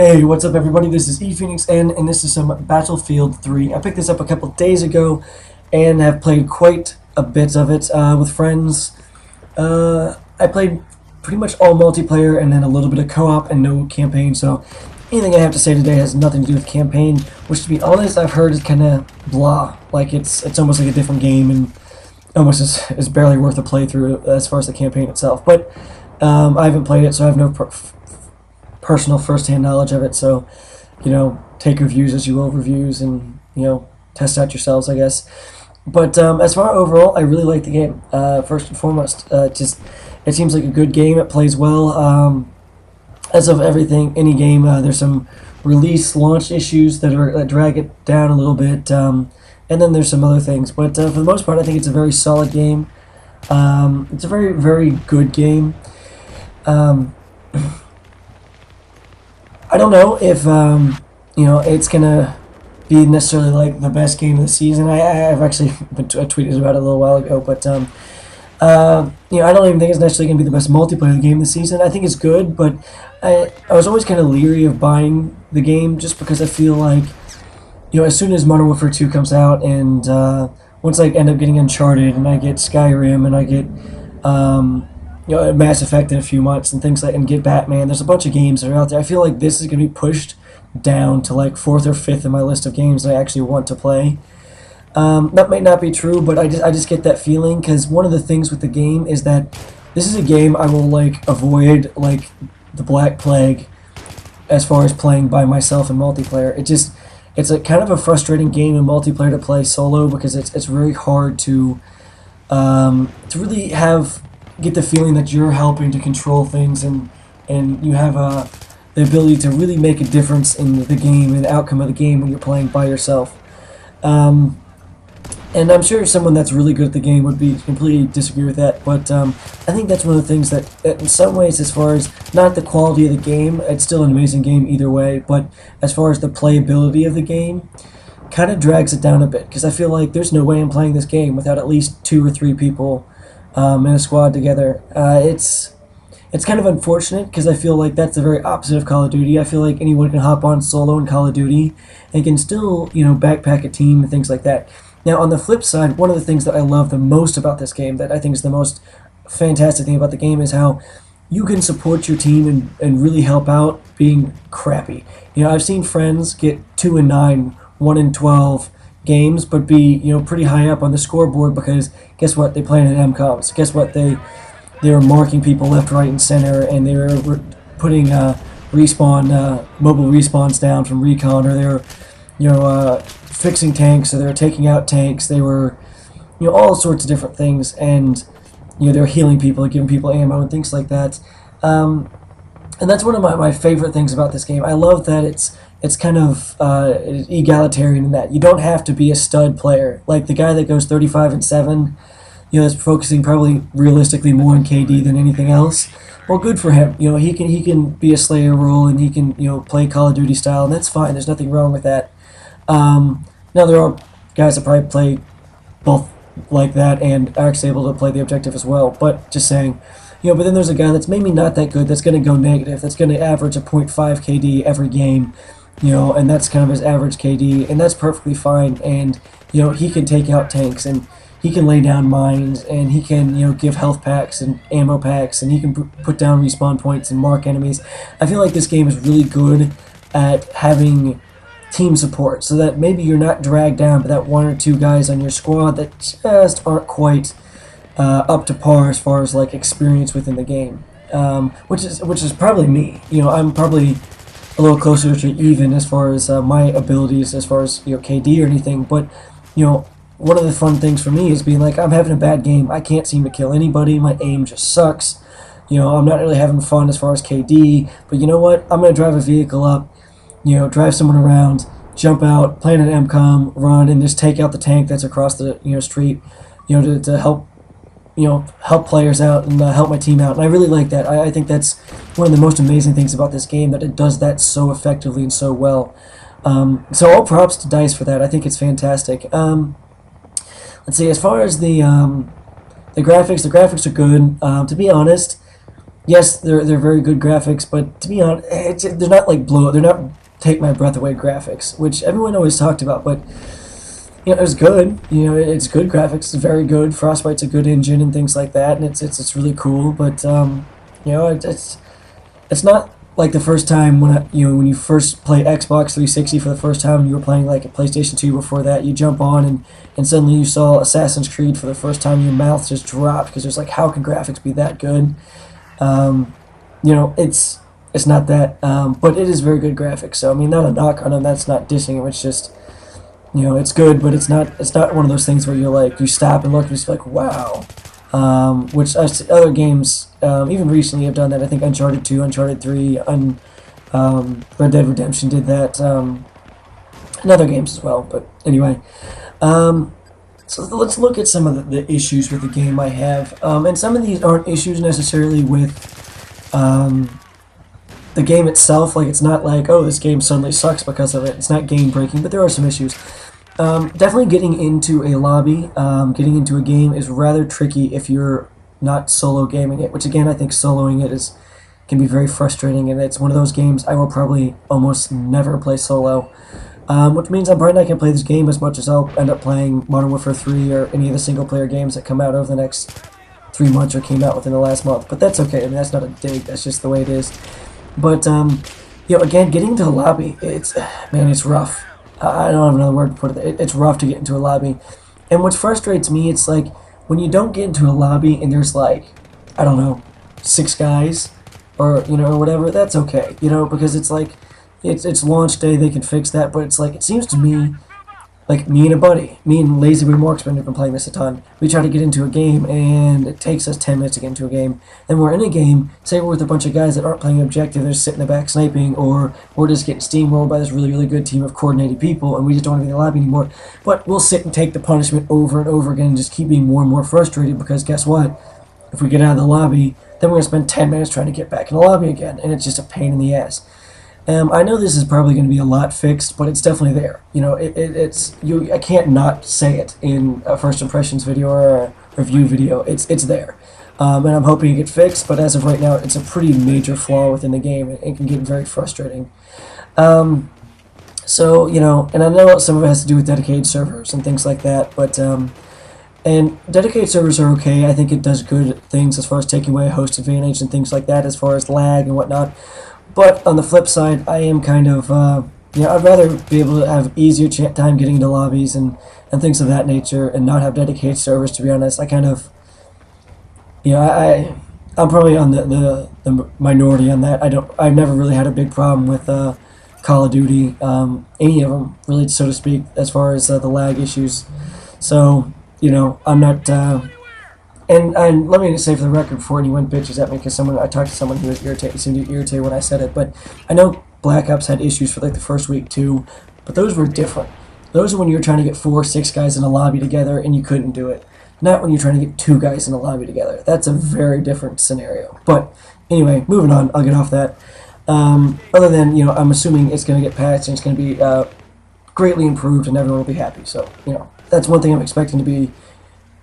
Hey, what's up, everybody? This is ePhoenixN, and this is some Battlefield 3. I picked this up a couple days ago and have played quite a bit of it with friends. I played pretty much all multiplayer and then a little bit of co-op and no campaign, so anything I have to say today has nothing to do with campaign, which, to be honest, I've heard is kind of blah. Like, it's almost like a different game and almost is barely worth a playthrough as far as the campaign itself. But I haven't played it, so I have no personal first-hand knowledge of it, so, take reviews as you will reviews and, test out yourselves, I guess. But as far overall, I really like the game. First and foremost, it seems like a good game. It plays well. As of everything, any game, there's some release launch issues that drag it down a little bit, and then there's some other things. But for the most part, I think it's a very solid game. It's a very, very good game. I don't know if it's gonna be necessarily like the best game of the season. I've actually tweeted about it a little while ago, but I don't even think it's necessarily gonna be the best multiplayer game this season. I think it's good, but I was always kind of leery of buying the game just because I feel like as soon as Modern Warfare 2 comes out and once I end up getting Uncharted and I get Skyrim and I get Mass Effect in a few months and things like, and get Batman. There's a bunch of games that are out there. I feel like this is going to be pushed down to like 4th or 5th in my list of games that I actually want to play. That might not be true, but I just get that feeling because one of the things with the game is that this is a game I will like avoid like the Black Plague as far as playing by myself in multiplayer. It's a kind of a frustrating game in multiplayer to play solo because it's very hard to really get the feeling that you're helping to control things and you have the ability to really make a difference in the game and the outcome of the game when you're playing by yourself. And I'm sure someone that's really good at the game would be completely disagree with that, but I think that's one of the things that in some ways, as far as not the quality of the game, it's still an amazing game either way, but as far as the playability of the game, kind of drags it down a bit, because I feel like there's no way I'm playing this game without at least 2 or 3 people in a squad together. It's kind of unfortunate because I feel like that's the very opposite of Call of Duty. I feel like anyone can hop on solo in Call of Duty and can still, backpack a team and things like that. Now, on the flip side, one of the things that I love the most about this game, that I think is the most fantastic thing about the game, is how you can support your team and really help out being crappy. I've seen friends get 2 and 9, 1 and 12 games, but be pretty high up on the scoreboard because guess what? They play in MCOMs. Guess what? They were marking people left, right, and center, and they were putting mobile respawns down from recon, or they were fixing tanks, or they were taking out tanks. They were all sorts of different things, and they were healing people, giving people ammo and things like that. And that's one of my favorite things about this game. I love that it's kind of egalitarian in that you don't have to be a stud player. Like the guy that goes 35 and 7, is focusing probably realistically more on KD than anything else. Well, good for him. He can be a Slayer role and he can play Call of Duty style, and that's fine. There's nothing wrong with that. Now there are guys that probably play both like that and are actually able to play the objective as well. But just saying. But then there's a guy that's maybe not that good, that's going to go negative, that's going to average a .5 KD every game, and that's kind of his average KD, and that's perfectly fine, and, he can take out tanks, and he can lay down mines, and he can, give health packs and ammo packs, and he can put down respawn points and mark enemies. I feel like this game is really good at having team support, so that maybe you're not dragged down by that 1 or 2 guys on your squad that just aren't quite up to par as far as like experience within the game, which is probably me. I'm probably a little closer to even as far as my abilities, as far as KD or anything. But one of the fun things for me is being like, I'm having a bad game. I can't seem to kill anybody. My aim just sucks. I'm not really having fun as far as KD. But you know what? I'm gonna drive a vehicle up. Drive someone around, jump out, plant an MCOM, run, and just take out the tank that's across the street. To help players out and help my team out. And I really like that. I think that's one of the most amazing things about this game, that it does that so effectively and so well. So all props to DICE for that. I think it's fantastic. Let's see, as far as the graphics are good. To be honest, yes, they're very good graphics, but to be honest, they're not like blow. They're not take my breath away graphics, which everyone always talked about. But you know, it's good. You know, it's good graphics. It's very good. Frostbite's a good engine and things like that, and it's really cool. But you know, it's not like the first time when when you first play Xbox 360 for the first time and you were playing like a PlayStation 2 before that. You jump on and suddenly you saw Assassin's Creed for the first time. Your mouth just dropped because it's like, how can graphics be that good? Um, you know, it's not that, but it is very good graphics. So I mean, not a knock on them. That's not dissing it. It's just, you know, it's good, but it's not one of those things where you're like, you stop and look and just like, wow. Which other games, even recently, have done that. I think Uncharted 2, Uncharted 3, Red Dead Redemption did that, and other games as well. But anyway, so let's look at some of the issues with the game I have. And some of these aren't issues necessarily with the game itself. Like, it's not like, oh, this game suddenly sucks because of it. It's not game breaking, but there are some issues. Definitely getting into a lobby, getting into a game is rather tricky if you're not solo gaming it, which again, I think soloing it can be very frustrating, and it's one of those games I will probably almost never play solo. Which means I'm probably not going to play this game as much as I'll end up playing Modern Warfare 3 or any of the single-player games that come out over the next 3 months or came out within the last month. But that's okay. I mean, that's not a dig. That's just the way it is. But, you know, again, getting into a lobby, man, it's rough. I don't have another word to put it. It's rough to get into a lobby. And what frustrates me, it's like, when you don't get into a lobby and there's like, I don't know, 6 guys, or, you know, or whatever, that's okay. You know, because it's like, it's launch day, they can fix that, but it's like, it seems to me, like me and a buddy, me and Lazy Boy Marksman have been playing this a ton. We try to get into a game, and it takes us 10 minutes to get into a game. Then we're in a game, say we're with a bunch of guys that aren't playing objective, they're just sitting in the back sniping, or we're just getting steamrolled by this really, really good team of coordinated people, and we just don't want to be in the lobby anymore. But we'll sit and take the punishment over and over again and just keep being more and more frustrated, because guess what? If we get out of the lobby, then we're going to spend 10 minutes trying to get back in the lobby again, and it's just a pain in the ass. I know this is probably going to be a lot fixed, but it's definitely there. You know, it's you. I can't not say it in a first impressions video or a review video. It's there, and I'm hoping it gets fixed. But as of right now, it's a pretty major flaw within the game. It can get very frustrating. So you know, and I know some of it has to do with dedicated servers and things like that. But and dedicated servers are okay. I think it does good things as far as taking away host advantage and things like that, as far as lag and whatnot. But on the flip side, I am kind of, you know, I'd rather be able to have easier time getting into lobbies and things of that nature, and not have dedicated servers, to be honest. I kind of, you know, I'm probably on the minority on that. I've never really had a big problem with Call of Duty, any of them, really, so to speak, as far as the lag issues. So, you know, I'm not... And let me say for the record, before anyone bitches at me, because I talked to someone who was irritated, seemed irritated when I said it, but I know Black Ops had issues for like the first week too, but those were different. Those are when you were trying to get 4 or 6 guys in a lobby together and you couldn't do it. Not when you're trying to get 2 guys in a lobby together. That's a very different scenario. But anyway, moving on, I'll get off that. Other than, you know, I'm assuming it's going to get patched and it's going to be greatly improved and everyone will be happy. So, you know, that's one thing I'm expecting to be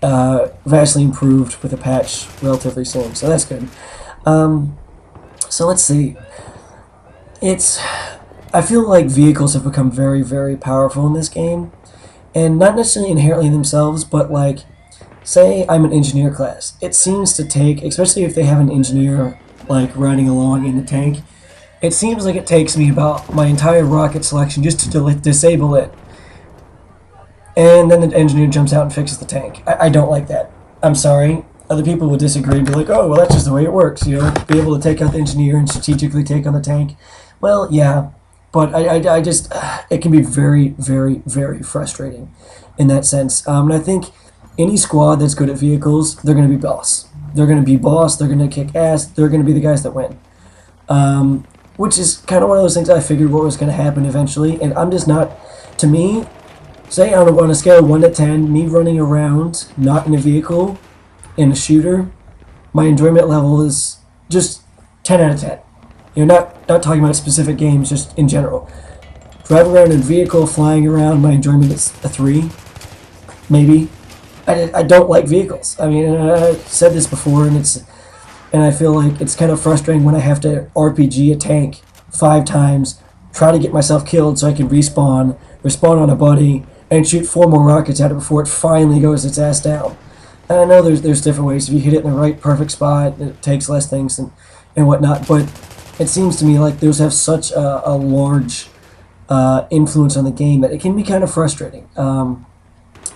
vastly improved with a patch relatively soon, so that's good. So let's see. I feel like vehicles have become very, very powerful in this game, and not necessarily inherently in themselves, but like, say I'm an engineer class. It seems to take, especially if they have an engineer like riding along in the tank, it seems like it takes me about my entire rocket selection just to disable it. And then the engineer jumps out and fixes the tank. I don't like that. I'm sorry. Other people will disagree and be like, oh, well, that's just the way it works, you know? Be able to take out the engineer and strategically take on the tank. Well, yeah. But I just... it can be very, very, very frustrating in that sense. And I think any squad that's good at vehicles, they're going to be boss. They're going to be boss. They're going to kick ass. They're going to be the guys that win. Which is kind of one of those things I figured what was going to happen eventually. And I'm just not... To me... Say on a scale of 1 to 10, me running around, not in a vehicle, in a shooter, my enjoyment level is just 10 out of 10. You're not talking about specific games, just in general. Driving around in a vehicle, flying around, my enjoyment is a 3, maybe. I don't like vehicles. I mean, I've said this before, and and I feel like it's kind of frustrating when I have to RPG a tank 5 times, try to get myself killed so I can respawn on a buddy, and shoot 4 more rockets at it before it finally goes its ass down. And I know there's different ways. If you hit it in the right perfect spot, it takes less things and whatnot, but it seems to me like those have such a large influence on the game that it can be kind of frustrating.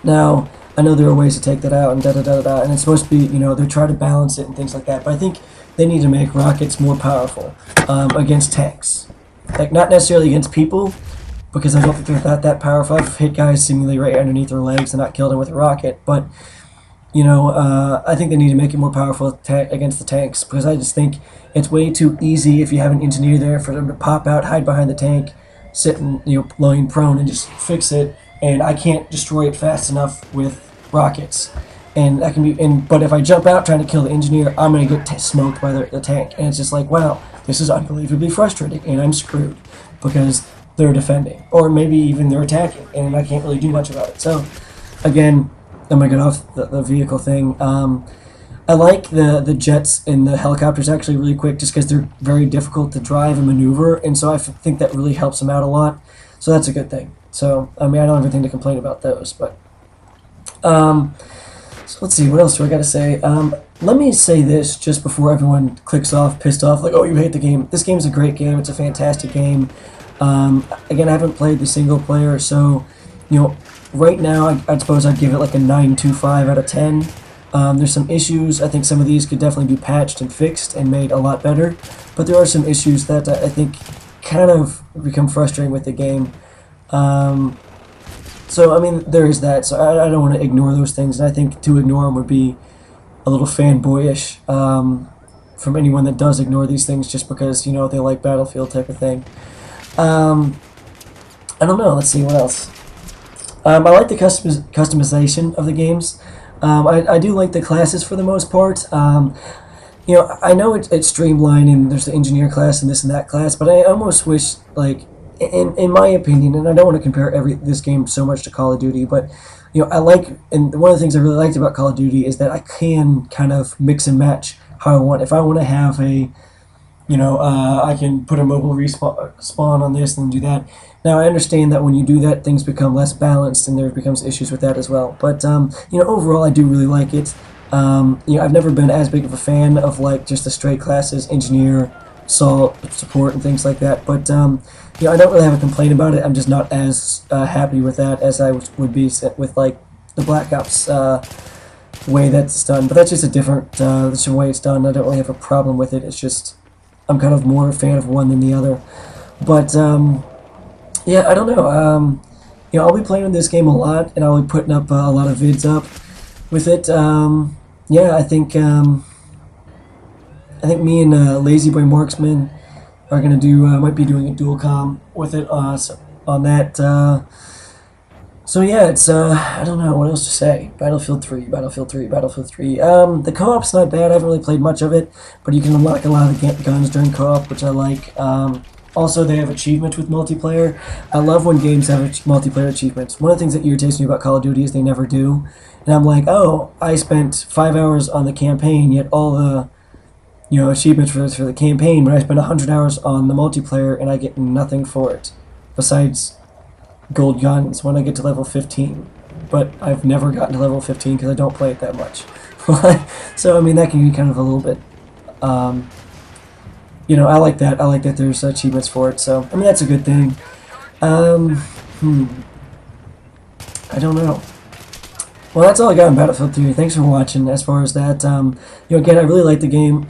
Now, I know there are ways to take that out and da da da da, and it's supposed to be, they're trying to balance it and things like that, but I think they need to make rockets more powerful against tanks. Like, not necessarily against people, because I don't think they're that powerful. I've hit guys seemingly right underneath their legs and not killed them with a rocket, but, I think they need to make it more powerful against the tanks, because I just think it's way too easy if you have an engineer there for them to pop out, hide behind the tank, sitting, lying prone and just fix it, and I can't destroy it fast enough with rockets. And that can be, but if I jump out trying to kill the engineer, I'm going to get smoked by the tank. And it's just like, wow, this is unbelievably frustrating, and I'm screwed because they're defending, or maybe even they're attacking, and I can't really do much about it. So, again, I'm going to get off the vehicle thing. I like the jets and the helicopters actually really quick, just because they're very difficult to drive and maneuver, and so I think that really helps them out a lot. So that's a good thing. So, I mean, I don't have anything to complain about those, but so let's see, what else do I got to say? Let me say this just before everyone clicks off, pissed off, like, oh, you hate the game. This game is a great game. It's a fantastic game. Again, I haven't played the single player, so, right now, I'd suppose I'd give it like a 9.25 out of 10. There's some issues. I think some of these could definitely be patched and fixed and made a lot better, but there are some issues that I think kind of become frustrating with the game. So, I mean, there is that, so I don't want to ignore those things, and I think to ignore them would be a little fanboyish from anyone that does ignore these things just because, they like Battlefield type of thing. I don't know, let's see, what else? I like the customization of the games. I do like the classes for the most part. I know it's streamlined and there's the engineer class and this and that class, but I almost wish, like, in my opinion, and I don't want to compare this game so much to Call of Duty, but and one of the things I really liked about Call of Duty is that I can kind of mix and match how I want. If I want to have I can put a mobile respawn on this and do that. Now, I understand that when you do that, things become less balanced and there becomes issues with that as well. But, overall, I do really like it. I've never been as big of a fan of, like, just the straight classes, engineer, assault, support, and things like that. But, I don't really have a complaint about it. I'm just not as happy with that as I would be with, like, the Black Ops way that's done. But that's just a different way it's done. I don't really have a problem with it. It's just I'm kind of more a fan of one than the other. But, yeah, I don't know. I'll be playing this game a lot, and I'll be putting up a lot of vids up with it. Yeah, I think me and Lazy Boy Marksman are gonna might be doing a dual com with it on that. So yeah, it's I don't know what else to say. Battlefield 3. The co-op's not bad. I haven't really played much of it, but you can unlock a lot of the guns during co-op, which I like. Also, they have achievements with multiplayer. I love when games have multiplayer achievements. One of the things that irritates me about Call of Duty is they never do. And I'm like, oh, I spent 5 hours on the campaign, yet all the achievements for the campaign, but I spent 100 hours on the multiplayer and I get nothing for it. Besides gold guns when I get to level 15. But I've never gotten to level 15 because I don't play it that much. So, I mean, that can be kind of a little bit... I like that. I like that there's achievements for it. So, I mean, that's a good thing. I don't know. Well, that's all I got on Battlefield 3. Thanks for watching. As far as that, again, I really like the game.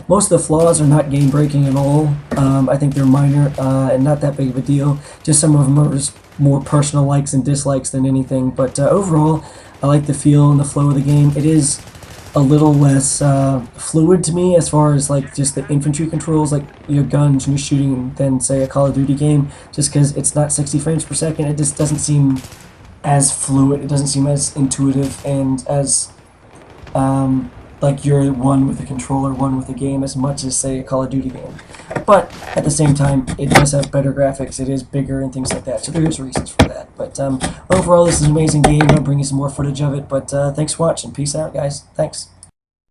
Most of the flaws are not game-breaking at all. I think they're minor and not that big of a deal. Just some of them are just more personal likes and dislikes than anything. But overall, I like the feel and the flow of the game. It is a little less fluid to me as far as like just the infantry controls, like your guns and your shooting, than say a Call of Duty game. Just because it's not 60 frames per second, it just doesn't seem as fluid. It doesn't seem as intuitive and as like you're one with a controller, one with a game, as much as say a Call of Duty game. But at the same time, it does have better graphics. It is bigger and things like that. So there's reasons for that. But overall, this is an amazing game. I'll bring you some more footage of it. But thanks for watching. Peace out, guys. Thanks.